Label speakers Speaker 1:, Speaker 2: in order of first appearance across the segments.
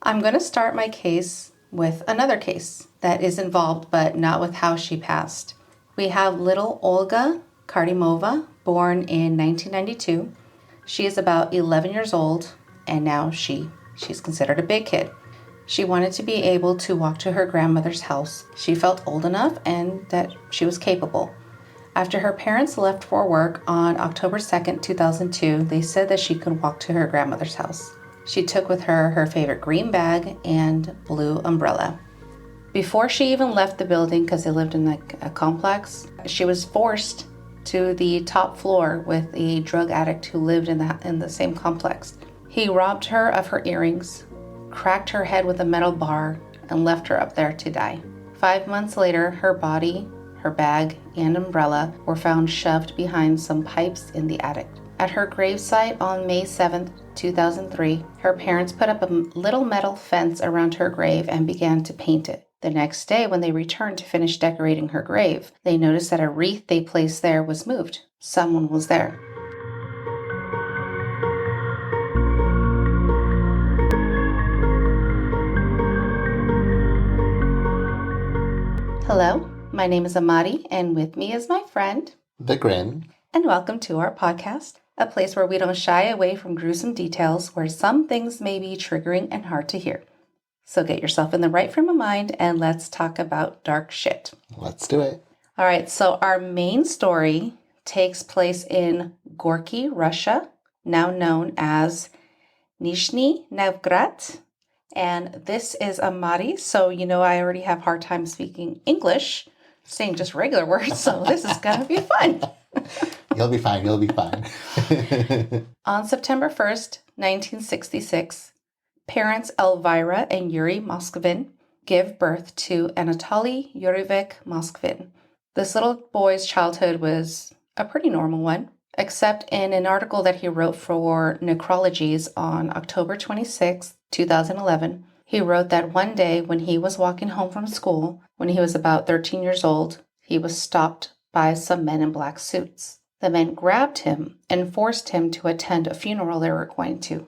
Speaker 1: I'm going to start my case with another case that is involved, but not with how she passed. We have little Olga Kardimova, born in 1992. She is about 11 years old, and now she's considered a big kid. She wanted to be able to walk to her grandmother's house. She felt old enough and that she was capable. After her parents left for work on October 2nd, 2002, they said that she could walk to her grandmother's house. She took with her her favorite green bag and blue umbrella. Before she even left the building, because they lived in a complex, she was forced to the top floor with a drug addict who lived in the same complex. He robbed her of her earrings, cracked her head with a metal bar, and left her up there to die. 5 months later, her body, her bag, and umbrella were found shoved behind some pipes in the attic. At her gravesite on May 7th, 2003, her parents put up a little metal fence around her grave and began to paint it. The next day, when they returned to finish decorating her grave, they noticed that a wreath they placed there was moved. Someone was there. Hello, my name is Amari, and with me is my friend,
Speaker 2: The Grin.
Speaker 1: And welcome to our podcast, a place where we don't shy away from gruesome details, where some things may be triggering and hard to hear. So get yourself in the right frame of mind and let's talk about dark shit.
Speaker 2: Let's do it.
Speaker 1: All right, so our main story takes place in Gorky, Russia, now known as Nizhny Novgorod. And this is Amari, so I already have a hard time speaking English, saying just regular words, so this is going to be fun.
Speaker 2: You'll be fine.
Speaker 1: On September 1st, 1966, parents Elvira and Yuri Moskvin give birth to Anatoly Moskvin. This little boy's childhood was a pretty normal one, except in an article that he wrote for Necrologies on October 26, 2011. He wrote that one day when he was walking home from school, when he was about 13 years old, he was stopped by some men in black suits. The men grabbed him and forced him to attend a funeral they were going to.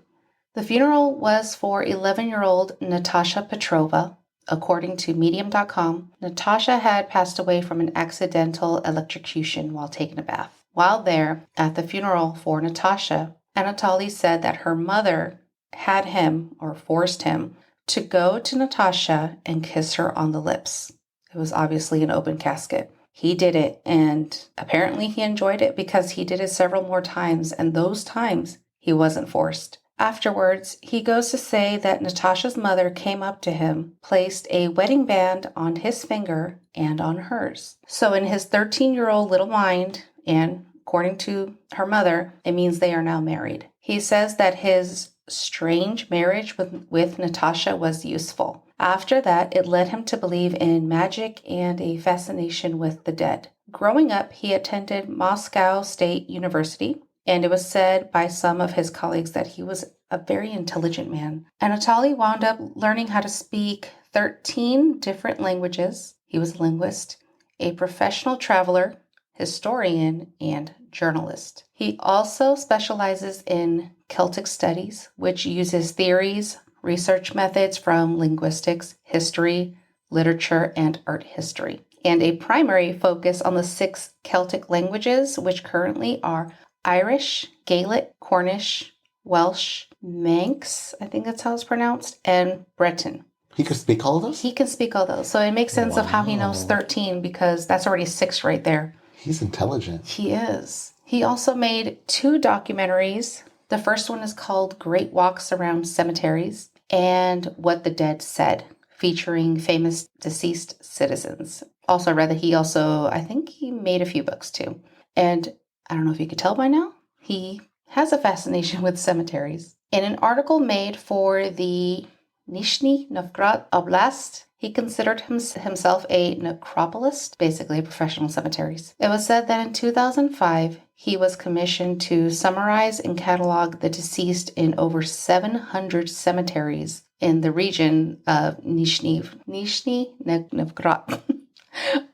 Speaker 1: The funeral was for 11-year-old Natasha Petrova. According to Medium.com, Natasha had passed away from an accidental electrocution while taking a bath. While there, at the funeral for Natasha, Anatoly said that her mother had him, or forced him, to go to Natasha and kiss her on the lips. It was obviously an open casket. He did it, and apparently he enjoyed it because he did it several more times, and those times he wasn't forced. Afterwards, he goes to say that Natasha's mother came up to him, placed a wedding band on his finger and on hers. So in his 13-year-old little mind, and according to her mother, it means they are now married. He says that his strange marriage with Natasha was useful. After that, it led him to believe in magic and a fascination with the dead. Growing up, he attended Moscow State University, and it was said by some of his colleagues that he was a very intelligent man. Anatoly wound up learning how to speak 13 different languages. He was a linguist, a professional traveler, historian, and journalist. He also specializes in Celtic studies, which uses theories, research methods from linguistics, history, literature, and art history, and a primary focus on the 6 Celtic languages, which currently are Irish, Gaelic, Cornish, Welsh, Manx, I think that's how it's pronounced, and Breton.
Speaker 2: He could speak all of those?
Speaker 1: He can speak all those. So it makes sense of how he knows 13 because that's already 6 right there.
Speaker 2: He's intelligent.
Speaker 1: He is. He also made 2 documentaries. The first one is called Great Walks Around Cemeteries and What the Dead Said, featuring famous deceased citizens. Also, I think he made a few books too. And I don't know if you could tell by now, he has a fascination with cemeteries. In an article made for the Nizhny Novgorod Oblast, he considered himself a necropolist, basically professional cemeteries. It was said that in 2005, he was commissioned to summarize and catalog the deceased in over 700 cemeteries in the region of Nizhny Novgorod.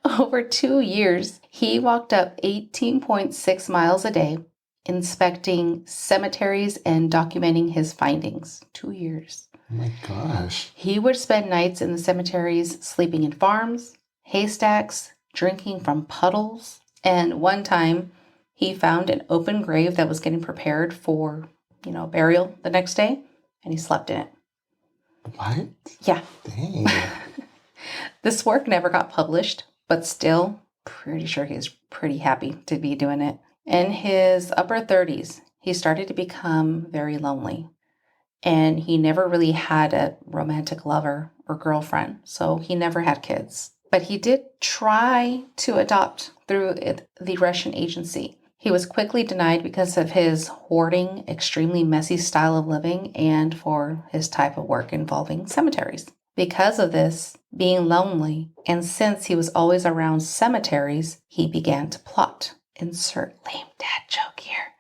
Speaker 1: Over 2 years, he walked up 18.6 miles a day, inspecting cemeteries and documenting his findings. 2 years.
Speaker 2: Oh my gosh.
Speaker 1: He would spend nights in the cemeteries, sleeping in farms, haystacks, drinking from puddles. And one time he found an open grave that was getting prepared for, burial the next day, and he slept in it.
Speaker 2: What?
Speaker 1: Yeah.
Speaker 2: Dang.
Speaker 1: This work never got published, but still, pretty sure he's pretty happy to be doing it. In his upper 30s, he started to become very lonely. And he never really had a romantic lover or girlfriend, so he never had kids. But he did try to adopt through the Russian agency. He was quickly denied because of his hoarding, extremely messy style of living and for his type of work involving cemeteries. Because of this, being lonely, and since he was always around cemeteries, he began to plot. Insert lame dad joke here.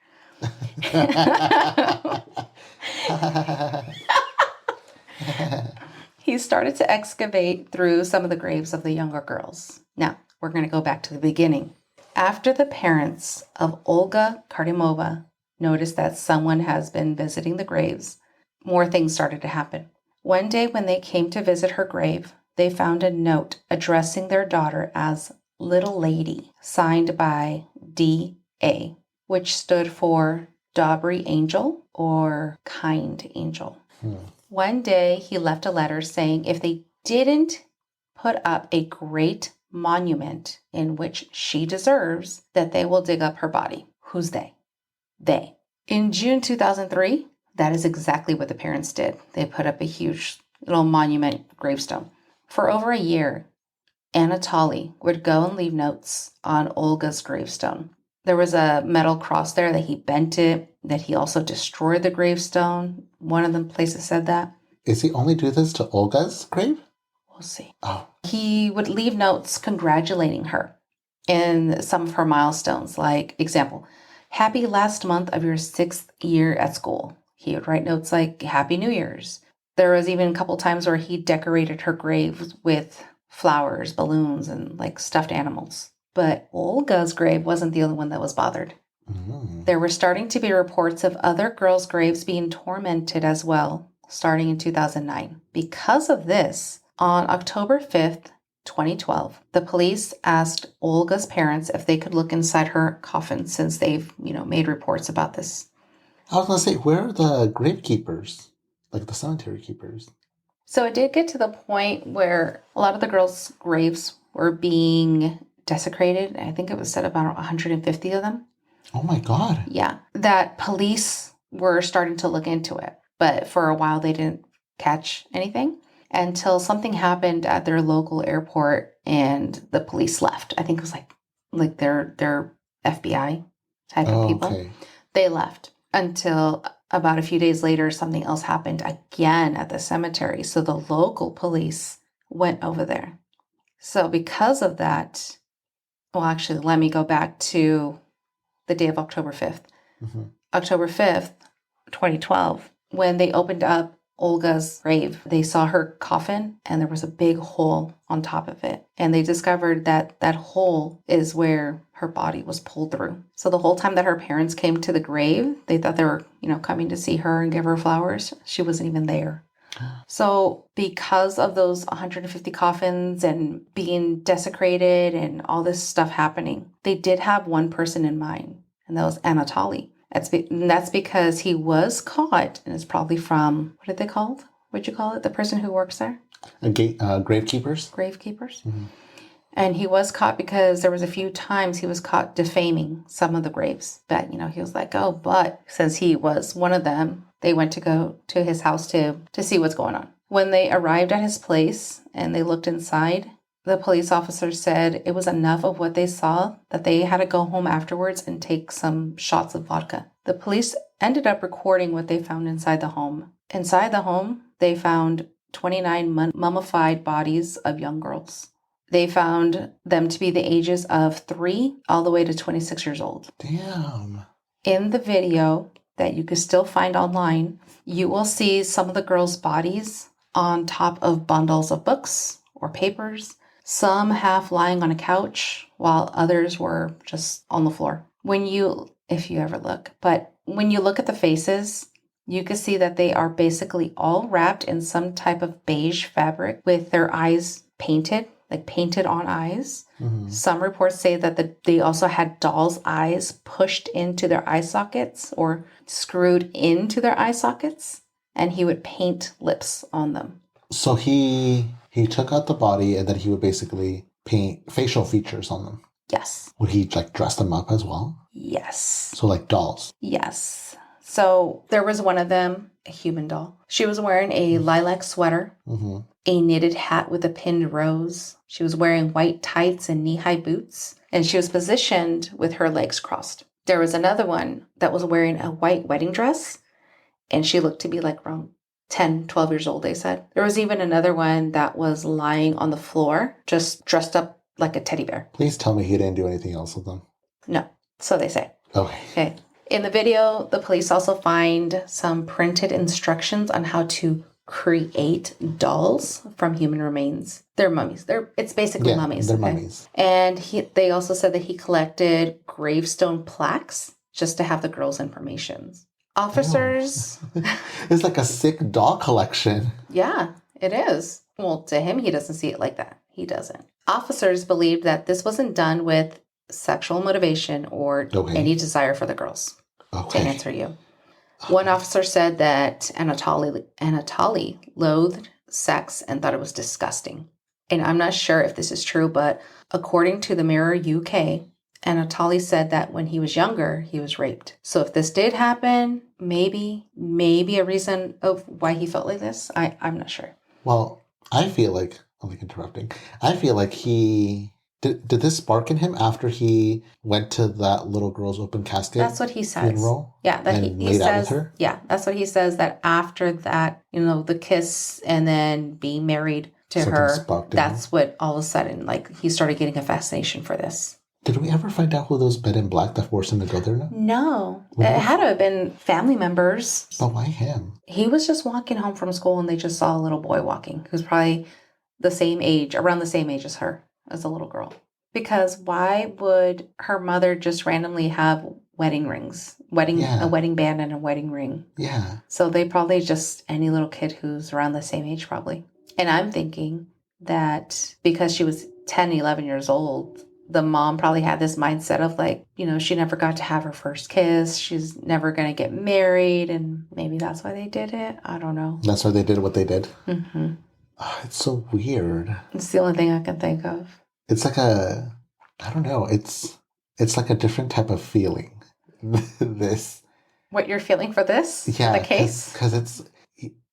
Speaker 1: He started to excavate through some of the graves of the younger girls. Now, we're going to go back to the beginning. After the parents of Olga Kardimova noticed that someone has been visiting the graves, more things started to happen. One day when they came to visit her grave, they found a note addressing their daughter as Little Lady, signed by D.A., which stood for Dobry Angel or Kind Angel. One day he left a letter saying if they didn't put up a great monument in which she deserves, that they will dig up her body. Who's they? They. In June 2003, that is exactly what the parents did. They put up a huge little monument gravestone. For over a year, Anatoly would go and leave notes on Olga's gravestone. There was a metal cross there that he bent it, that he also destroyed the gravestone. One of the places said that.
Speaker 2: Is he only do this to Olga's grave?
Speaker 1: We'll see.
Speaker 2: Oh.
Speaker 1: He would leave notes congratulating her in some of her milestones, like, example, happy last month of your 6th year at school. He would write notes like, Happy New Year's. There was even a couple times where he decorated her grave with flowers, balloons, and like stuffed animals. But Olga's grave wasn't the only one that was bothered. There were starting to be reports of other girls' graves being tormented as well, starting in 2009. Because of this, on October 5th, 2012, the police asked Olga's parents if they could look inside her coffin since they've, made reports about this.
Speaker 2: I was going to say, where are the gravekeepers? Like the cemetery keepers?
Speaker 1: So it did get to the point where a lot of the girls' graves were being desecrated. I think it was said about 150 of them.
Speaker 2: Oh my God.
Speaker 1: Yeah. That police were starting to look into it. But for a while, they didn't catch anything until something happened at their local airport and the police left. I think it was like their FBI type of people.
Speaker 2: Okay.
Speaker 1: They left until about a few days later, something else happened again at the cemetery. So the local police went over there. So because of that, well, actually, let me go back to the day of October 5th. October 5th, 2012, when they opened up Olga's grave, they saw her coffin and there was a big hole on top of it. And they discovered that that hole is where her body was pulled through. So the whole time that her parents came to the grave, they thought they were, coming to see her and give her flowers. She wasn't even there. So because of those 150 coffins and being desecrated and all this stuff happening, they did have one person in mind, and that was Anatoly. That's because he was caught, and it's probably from, what did they call it? What'd you call it? The person who works there?
Speaker 2: Gravekeepers?
Speaker 1: Gravekeepers. Mm-hmm. And he was caught because there was a few times he was caught defaming some of the graves. But, he was like, oh, but since he was one of them, they went to go to his house to see what's going on. When they arrived at his place and they looked inside, the police officer said it was enough of what they saw that they had to go home afterwards and take some shots of vodka. The police ended up recording what they found inside the home. Inside the home, they found 29 mummified bodies of young girls. They found them to be the ages of 3 all the way to 26 years old.
Speaker 2: Damn.
Speaker 1: In the video that you can still find online, you will see some of the girls' bodies on top of bundles of books or papers, some half lying on a couch, while others were just on the floor. If you ever look, but when you look at the faces, You can see that they are basically all wrapped in some type of beige fabric with their eyes painted, like painted on eyes.
Speaker 2: Mm-hmm.
Speaker 1: Some reports say that they also had dolls' eyes pushed into their eye sockets or screwed into their eye sockets, and he would paint lips on them.
Speaker 2: So he took out the body and then he would basically paint facial features on them.
Speaker 1: Yes.
Speaker 2: Would he like dress them up as well?
Speaker 1: Yes.
Speaker 2: So like dolls?
Speaker 1: Yes. So there was one of them, a human doll. She was wearing a lilac sweater,
Speaker 2: Mm-hmm.
Speaker 1: a knitted hat with a pinned rose. She was wearing white tights and knee-high boots, and she was positioned with her legs crossed. There was another one that was wearing a white wedding dress, and she looked to be like around 10, 12 years old, they said. There was even another one that was lying on the floor, just dressed up like a teddy bear.
Speaker 2: Please tell me he didn't do anything else with them.
Speaker 1: No, so they say.
Speaker 2: Okay.
Speaker 1: In the video, the police also find some printed instructions on how to create dolls from human remains. They're mummies. It's basically mummies.
Speaker 2: They're mummies.
Speaker 1: And they also said that he collected gravestone plaques just to have the girls' information. Officers.
Speaker 2: It's like a sick doll collection.
Speaker 1: Yeah, it is. Well, to him, he doesn't see it like that. He doesn't. Officers believed that this wasn't done with sexual motivation or any desire for the girls. To answer you. One officer said that Anatoly loathed sex and thought it was disgusting. And I'm not sure if this is true, but according to the Mirror UK, Anatoly said that when he was younger, he was raped. So if this did happen, maybe a reason of why he felt like this, I'm not sure.
Speaker 2: Well, I feel like, I'm like interrupting, I feel like he... Did this spark in him after he went to that little girl's open casket?
Speaker 1: That's what he says.
Speaker 2: Funeral?
Speaker 1: Yeah, that he
Speaker 2: laid
Speaker 1: says.
Speaker 2: Out with her?
Speaker 1: Yeah, that's what he says. That after that, the kiss and then being married to her, that's what all of a sudden, like, he started getting a fascination for this.
Speaker 2: Did we ever find out who those men in black that forced him to go there now?
Speaker 1: No, it had to have been family members.
Speaker 2: But why him?
Speaker 1: He was just walking home from school, and they just saw a little boy walking, who's probably around the same age as her. As a little girl. Because why would her mother just randomly have wedding rings? A wedding band and a wedding ring.
Speaker 2: Yeah.
Speaker 1: So they probably just any little kid who's around the same age probably. And I'm thinking that because she was 10, 11 years old, the mom probably had this mindset of like, she never got to have her first kiss. She's never going to get married. And maybe that's why they did it. I don't know.
Speaker 2: That's why they did what they did?
Speaker 1: Mm-hmm.
Speaker 2: Oh, it's so weird.
Speaker 1: It's the only thing I can think of.
Speaker 2: It's like I don't know. It's like a different type of feeling. This.
Speaker 1: What you're feeling for this?
Speaker 2: Yeah.
Speaker 1: The case?
Speaker 2: Because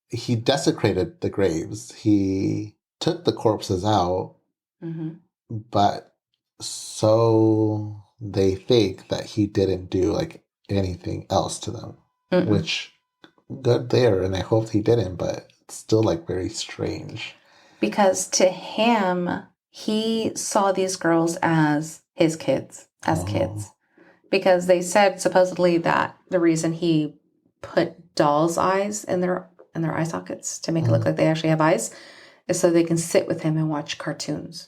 Speaker 2: he desecrated the graves. He took the corpses out. Mm-hmm. But so they think that he didn't do like anything else to them. Mm-mm. Which, good there. And I hope he didn't, but still like very strange
Speaker 1: because to him he saw these girls as his kids because they said supposedly that the reason he put dolls' eyes in their eye sockets to make it look like they actually have eyes is so they can sit with him and watch cartoons.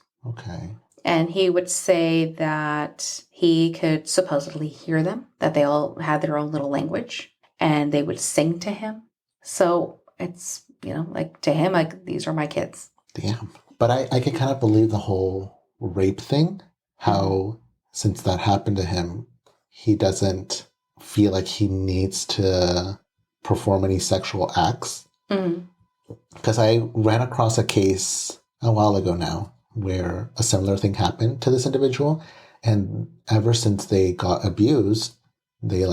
Speaker 1: And he would say that he could supposedly hear them, that they all had their own little language and they would sing to him. So it's like to him, like, these are my kids.
Speaker 2: Damn. But I can kind of believe the whole rape thing. How, since that happened to him, he doesn't feel like he needs to perform any sexual acts. Because I ran across a case a while ago now where a similar thing happened to this individual. And ever since they got abused, they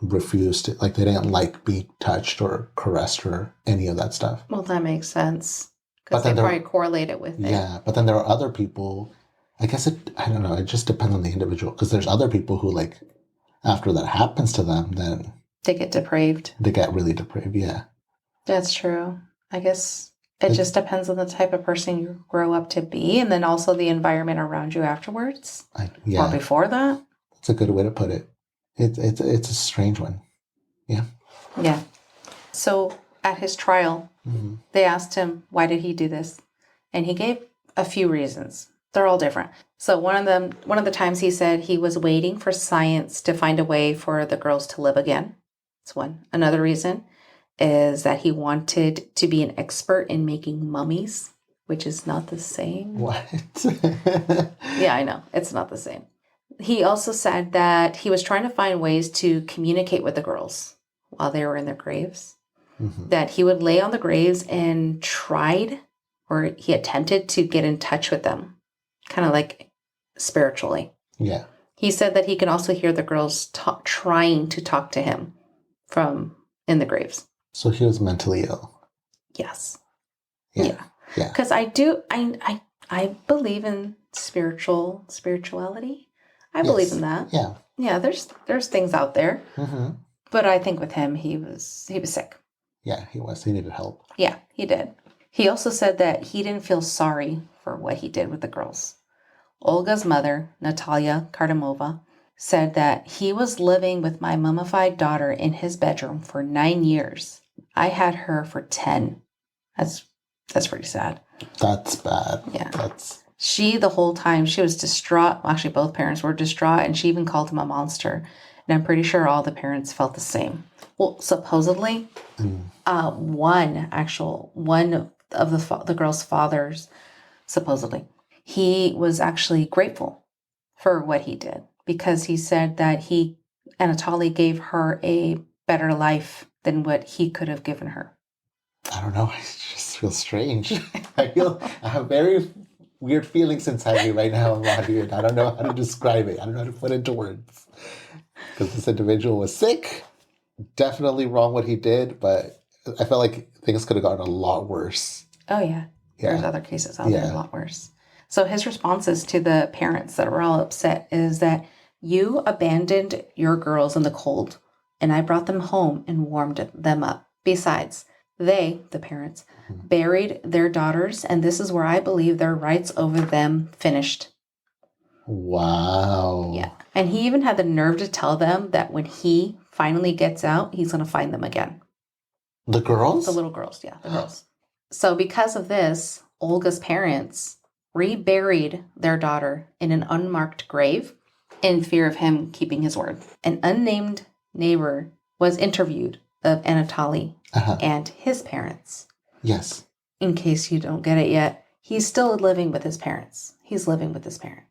Speaker 2: refused to, they didn't be touched or caressed or any of that stuff.
Speaker 1: Well, that makes sense. Because they probably correlate it with it.
Speaker 2: Yeah, but then there are other people, I guess I don't know, it just depends on the individual. Because there's other people who, after that happens to them, then...
Speaker 1: They get depraved.
Speaker 2: They get really depraved, yeah.
Speaker 1: That's true. I guess it just depends on the type of person you grow up to be, and then also the environment around you afterwards. Or before that.
Speaker 2: It's a good way to put it. It's a strange one. Yeah. Yeah.
Speaker 1: So at his trial, they asked him, why did he do this? And he gave a few reasons. They're all different. So one of the times he said he was waiting for science to find a way for the girls to live again. That's one. Another reason is that he wanted to be an expert in making mummies, which is not the same.
Speaker 2: What?
Speaker 1: Yeah, I know. It's not the same. He also said that he was trying to find ways to communicate with the girls while they were in their graves.
Speaker 2: Mm-hmm.
Speaker 1: That he would lay on the graves and tried, or he attempted to get in touch with them, kind of like spiritually.
Speaker 2: Yeah.
Speaker 1: He said that he can also hear the girls trying to talk to him from in the graves.
Speaker 2: So he was mentally ill.
Speaker 1: Yes.
Speaker 2: Yeah. Yeah.
Speaker 1: Because I believe in spirituality. I believe in that.
Speaker 2: Yeah.
Speaker 1: Yeah, there's things out there.
Speaker 2: Mm-hmm.
Speaker 1: But I think with him, he was sick.
Speaker 2: Yeah, he was. He needed help.
Speaker 1: Yeah, he did. He also said that he didn't feel sorry for what he did with the girls. Olga's mother, Natalia Kardamova, said that he was living with my mummified daughter in his bedroom for 9 years. I had her for 10. That's pretty sad.
Speaker 2: That's bad.
Speaker 1: Yeah.
Speaker 2: She,
Speaker 1: the whole time, she was distraught. Actually, both parents were distraught, and she even called him a monster. And I'm pretty sure all the parents felt the same. Well, supposedly, one of the girl's fathers, supposedly, he was actually grateful for what he did because he said that Anatoly gave her a better life than what he could have given her.
Speaker 2: I don't know. I just feel strange. I have very weird feelings inside me right now about it. I don't know how to describe it. I don't know how to put it into words. Because this individual was sick. Definitely wrong what he did, but I felt like things could have gotten a lot worse.
Speaker 1: Oh, yeah. There's other cases out there a lot worse. So his responses to the parents that were all upset is that you abandoned your girls in the cold, and I brought them home and warmed them up. Besides, they, the parents, buried their daughters, and this is where I believe their rights over them finished.
Speaker 2: Wow.
Speaker 1: Yeah. And he even had the nerve to tell them that when he finally gets out, he's going to find them again.
Speaker 2: The girls?
Speaker 1: The little girls, yeah, the girls. So because of this, Olga's parents reburied their daughter in an unmarked grave in fear of him keeping his word. An unnamed neighbor was interviewed of Anatoly and his parents.
Speaker 2: Yes.
Speaker 1: In case you don't get it yet, he's still living with his parents. He's living with his parents.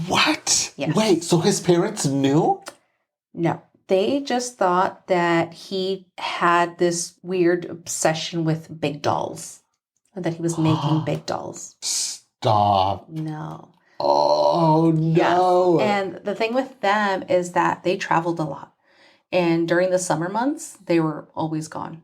Speaker 2: What?
Speaker 1: Yes.
Speaker 2: Wait, so his parents knew?
Speaker 1: No. They just thought that he had this weird obsession with big dolls. That he was making big dolls.
Speaker 2: Stop.
Speaker 1: No.
Speaker 2: Oh, no.
Speaker 1: Yes. And the thing with them is that they traveled a lot. And during the summer months, they were always gone.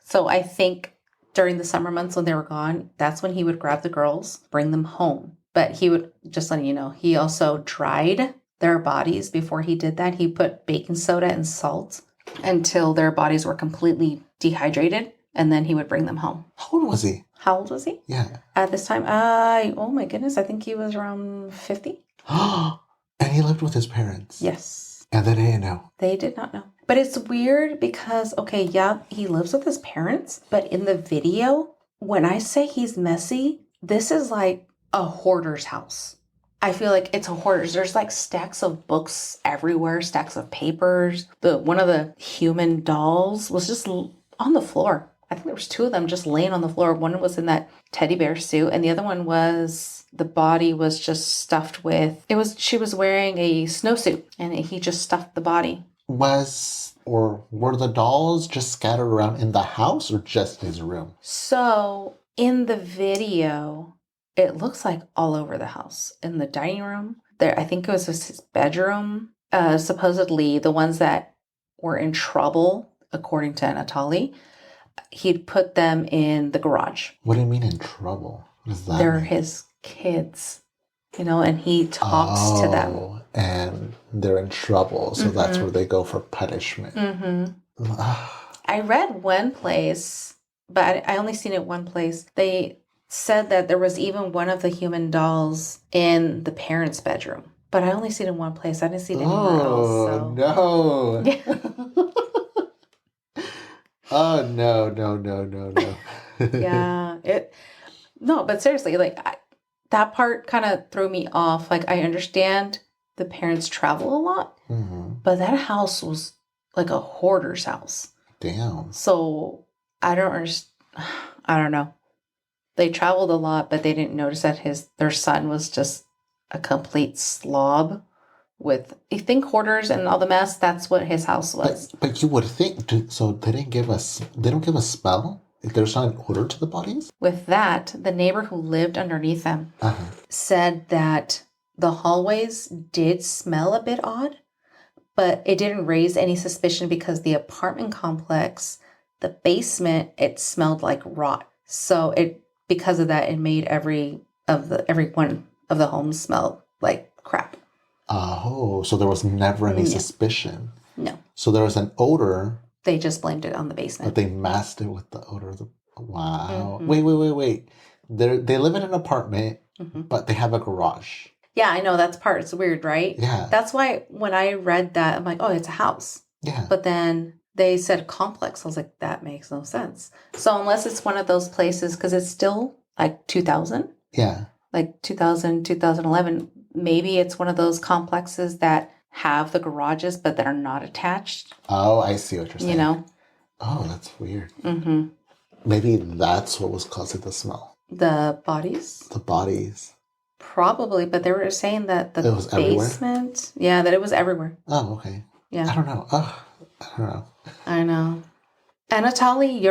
Speaker 1: So I think during the summer months when they were gone, that's when he would grab the girls, bring them home. But he would, just letting you know, he also dried their bodies before he did that. He put baking soda and salt until their bodies were completely dehydrated. And then he would bring them home.
Speaker 2: How old was he?
Speaker 1: How old was he?
Speaker 2: Yeah.
Speaker 1: At this time, oh my goodness, I think he was around 50.
Speaker 2: And he lived with his parents?
Speaker 1: Yes.
Speaker 2: And they didn't know?
Speaker 1: They did not know. But it's weird because, okay, yeah, he lives with his parents, but in the video, when I say he's messy, this is like a hoarder's house. I feel like it's a hoarder's. There's like stacks of books everywhere, stacks of papers. One of the human dolls was just on the floor. I think there was two of them just laying on the floor. One was in that teddy bear suit, and the other one was, the body was just stuffed with, she was wearing a snowsuit, and he just stuffed the body.
Speaker 2: Were the dolls just scattered around in the house or just his room?
Speaker 1: So in the video, it looks like all over the house. In the dining room, there, I think it was his bedroom. Supposedly the ones that were in trouble, according to Anatoly, he'd put them in the garage.
Speaker 2: What do you mean in trouble? What does that
Speaker 1: They're
Speaker 2: mean?
Speaker 1: his kids, and he talks to them.
Speaker 2: And they're in trouble, so that's where they go for punishment.
Speaker 1: Mm-hmm. I read one place, but I only seen it one place. They said that there was even one of the human dolls in the parents' bedroom, but I only seen it in one place. I didn't see it anywhere else. So.
Speaker 2: No.
Speaker 1: Yeah.
Speaker 2: Oh, no.
Speaker 1: Yeah. No, but seriously, that part kind of threw me off. Like, I understand the parents travel a lot, but that house was like a hoarder's house.
Speaker 2: Damn.
Speaker 1: So I don't understand. I don't know. They traveled a lot, but they didn't notice that their son was just a complete slob with, you think, hoarders and all the mess. That's what his house was.
Speaker 2: But you would think, so they don't give a smell? If there's not an odor to the bodies?
Speaker 1: With that, the neighbor who lived underneath them said that the hallways did smell a bit odd, but it didn't raise any suspicion because the apartment complex, the basement, it smelled like rot. So because of that, it made every one of the homes smell like crap.
Speaker 2: Oh, so there was never any suspicion.
Speaker 1: No.
Speaker 2: So there was an odor.
Speaker 1: They just blamed it on the basement.
Speaker 2: But they masked it with the odor of the... Wow. Wait. They live in an apartment, but they have a garage.
Speaker 1: Yeah, I know. That's part. It's weird, right?
Speaker 2: Yeah.
Speaker 1: That's why when I read that, I'm like, oh, it's a house.
Speaker 2: Yeah.
Speaker 1: But then they said complex. I was like, that makes no sense. So unless it's one of those places, because it's still like 2000.
Speaker 2: Yeah.
Speaker 1: Like 2000, 2011. Maybe it's one of those complexes that have the garages, but that are not attached.
Speaker 2: Oh, I see what you're saying.
Speaker 1: You know?
Speaker 2: Oh, that's weird.
Speaker 1: Mm-hmm.
Speaker 2: Maybe that's what was causing the smell.
Speaker 1: The bodies?
Speaker 2: The bodies.
Speaker 1: Probably, but they were saying that the
Speaker 2: it was
Speaker 1: basement... Everywhere? Yeah, that it was everywhere.
Speaker 2: Oh, okay.
Speaker 1: Yeah.
Speaker 2: I don't know.
Speaker 1: I know. Anatoly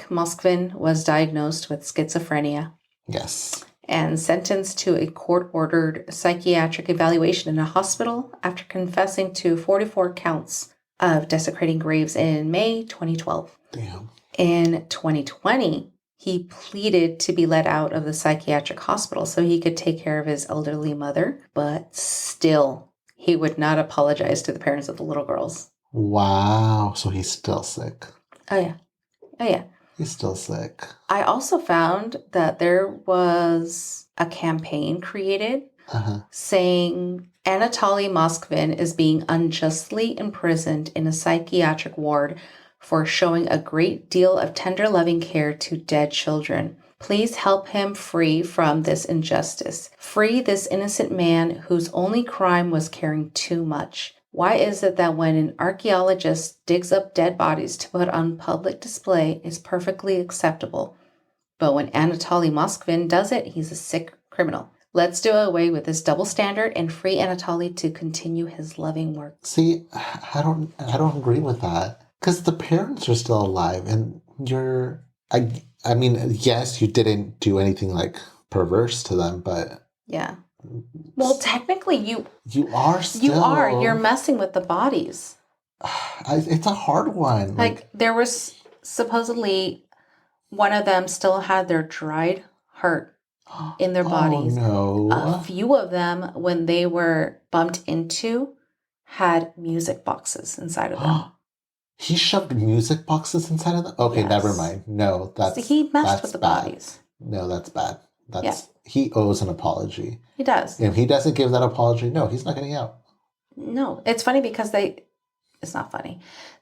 Speaker 1: Moskvin was diagnosed with schizophrenia.
Speaker 2: Yes.
Speaker 1: And sentenced to a court-ordered psychiatric evaluation in a hospital after confessing to 44 counts of desecrating graves in May 2012.
Speaker 2: Damn.
Speaker 1: In 2020, he pleaded to be let out of the psychiatric hospital so he could take care of his elderly mother, but still, he would not apologize to the parents of the little girls.
Speaker 2: Wow. So he's still sick.
Speaker 1: Oh, yeah.
Speaker 2: He's still sick.
Speaker 1: I also found that there was a campaign created saying Anatoly Moskvin is being unjustly imprisoned in a psychiatric ward for showing a great deal of tender loving care to dead children. Please help him free from this injustice. Free this innocent man whose only crime was caring too much. Why is it that when an archaeologist digs up dead bodies to put on public display is perfectly acceptable, but when Anatoly Moskvin does it, he's a sick criminal? Let's do away with this double standard and free Anatoly to continue his loving work.
Speaker 2: See, I don't agree with that, because the parents are still alive, and I mean, yes, you didn't do anything like perverse to them, but
Speaker 1: yeah. Well, technically, you
Speaker 2: are still...
Speaker 1: You are. You're messing with the bodies.
Speaker 2: It's a hard one.
Speaker 1: Like, there was supposedly one of them still had their dried heart in their bodies.
Speaker 2: Oh, no.
Speaker 1: A few of them, when they were bumped into, had music boxes inside of them.
Speaker 2: He shoved music boxes inside of them? Okay, yes. Never mind. No,
Speaker 1: See, he messed with the
Speaker 2: bad.
Speaker 1: Bodies.
Speaker 2: No, that's bad. He owes an apology.
Speaker 1: He does.
Speaker 2: If he doesn't give that apology, no, he's not getting out.
Speaker 1: No, it's funny because it's not funny.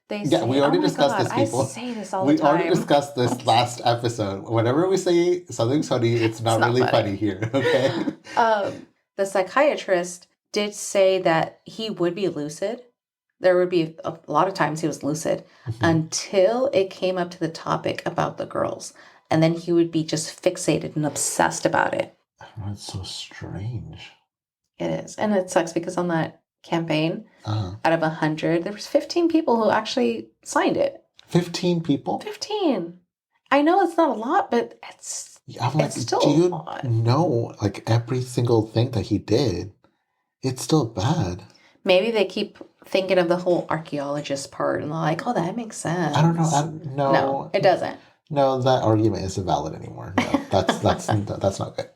Speaker 2: We already discussed this, people.
Speaker 1: I say this all the time.
Speaker 2: We already discussed this last episode. Whenever we say something's funny, it's not really funny here, okay?
Speaker 1: The psychiatrist did say that he would be lucid. There would be a lot of times he was lucid until it came up to the topic about the girls. And then he would be just fixated and obsessed about it.
Speaker 2: That's so strange.
Speaker 1: It is. And it sucks because on that campaign, out of 100, there was 15 people who actually signed it.
Speaker 2: 15 people?
Speaker 1: 15. I know it's not a lot, but it's still a lot.
Speaker 2: Do you know, like, every single thing that he did? It's still bad.
Speaker 1: Maybe they keep thinking of the whole archaeologist part and they're like, oh, that makes sense.
Speaker 2: I don't know.
Speaker 1: No, it doesn't.
Speaker 2: No, that argument isn't valid anymore. No, that's not good.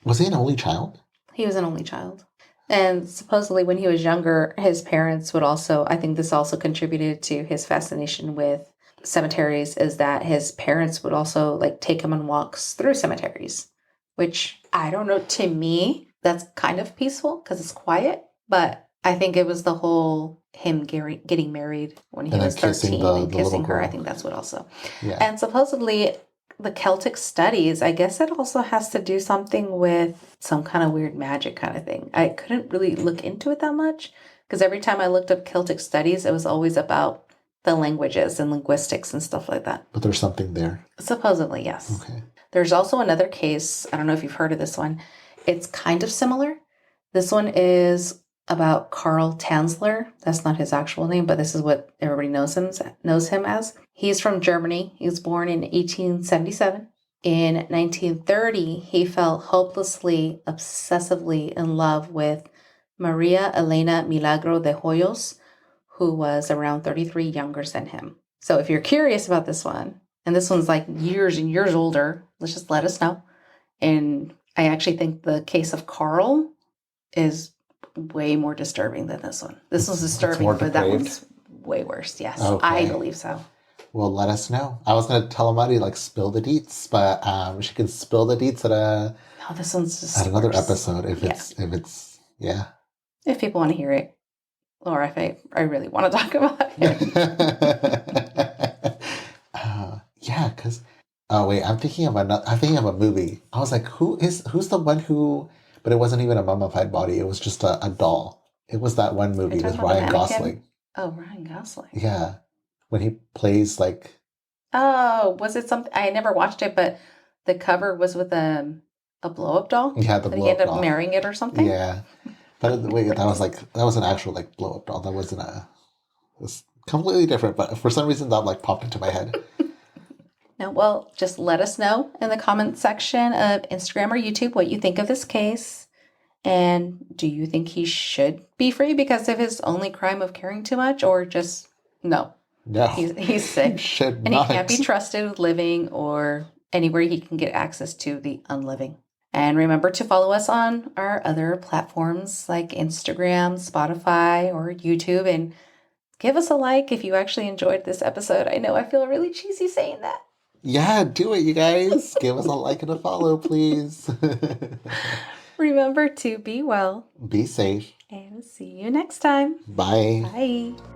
Speaker 2: Was he an only child?
Speaker 1: He was an only child. And supposedly when he was younger, his parents would also, I think this also contributed to his fascination with cemeteries, is that his parents would also like take him on walks through cemeteries, which I don't know, to me, that's kind of peaceful because it's quiet. But I think it was the whole him getting married when he was 13 and kissing her. I think that's what also. Yeah. And supposedly the Celtic studies, I guess it also has to do something with some kind of weird magic kind of thing. I couldn't really look into it that much because every time I looked up Celtic studies, it was always about the languages and linguistics and stuff like that.
Speaker 2: But there's something there.
Speaker 1: Supposedly, yes.
Speaker 2: Okay.
Speaker 1: There's also another case. I don't know if you've heard of this one. It's kind of similar. This one is about Karl Tanzler. That's not his actual name, but this is what everybody knows him as. He's from Germany. He was born in 1877. In 1930, he fell hopelessly, obsessively in love with Maria Elena Milagro de Hoyos, who was around 33 younger than him. So if you're curious about this one, and this one's like years and years older, let's just let us know. And I actually think the case of Carl is way more disturbing than this one. This one's disturbing, but that one's way worse. Yes, okay. I believe so.
Speaker 2: Well, let us know. I was going to tell Amadi, like, spill the deets, but she can spill the deets
Speaker 1: no, this one's just
Speaker 2: at another episode if it's
Speaker 1: if people want to hear it, or if I really want to talk about it.
Speaker 2: Because I'm thinking of a movie. I was like, who's the one who? But it wasn't even a mummified body. It was just a doll. It was that one movie with Ryan Gosling.
Speaker 1: Oh, Ryan Gosling.
Speaker 2: Yeah, when he plays like.
Speaker 1: Oh, was it something? I never watched it, but the cover was with a blow-up doll.
Speaker 2: Yeah, the blow-up doll.
Speaker 1: He ended up marrying it or something.
Speaker 2: Yeah, but wait, that was an actual like blow-up doll. That wasn't it was completely different. But for some reason, that like popped into my head.
Speaker 1: No, well, just let us know in the comment section of Instagram or YouTube what you think of this case. And do you think he should be free because of his only crime of caring too much, or just no?
Speaker 2: No.
Speaker 1: He's sick.
Speaker 2: Should
Speaker 1: and
Speaker 2: not.
Speaker 1: He can't be trusted with living or anywhere he can get access to the unliving. And remember to follow us on our other platforms like Instagram, Spotify, or YouTube. And give us a like if you actually enjoyed this episode. I know I feel really cheesy saying that.
Speaker 2: Yeah, do it, you guys. Give us a like and a follow, please.
Speaker 1: Remember to be well.
Speaker 2: Be safe.
Speaker 1: And see you next time.
Speaker 2: Bye.
Speaker 1: Bye.